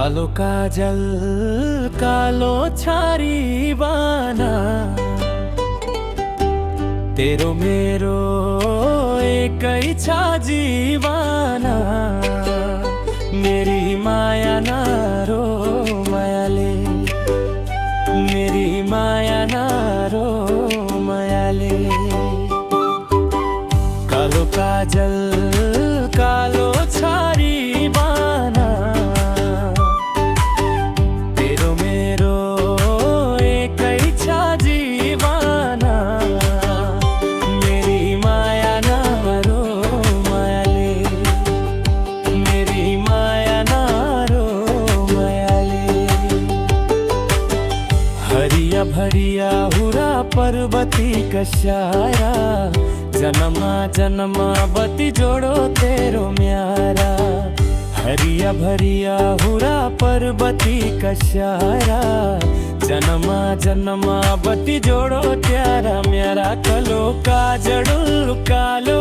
कालो काजल कालो छारी बाना, तेरो मेरो एक छा जीवाना। मेरी माया नारो मायाले, मेरी माया नारो मायाले। कालो काजल कालो छारी बाना, तेरो मेरो एक छा जीवाना। मेरी माया नारो मायाले, मेरी माया नारो मायाले। हरिया भरिया हुरा पर्वती कशाया, जन्मा जन्मा बती जोड़ो तेरो म्यारा। हरिया भरिया हुरा पर्वती कशारा, जन्मा जन्मा बती जोड़ो त्यारा म्यारा। कलो काजल कालो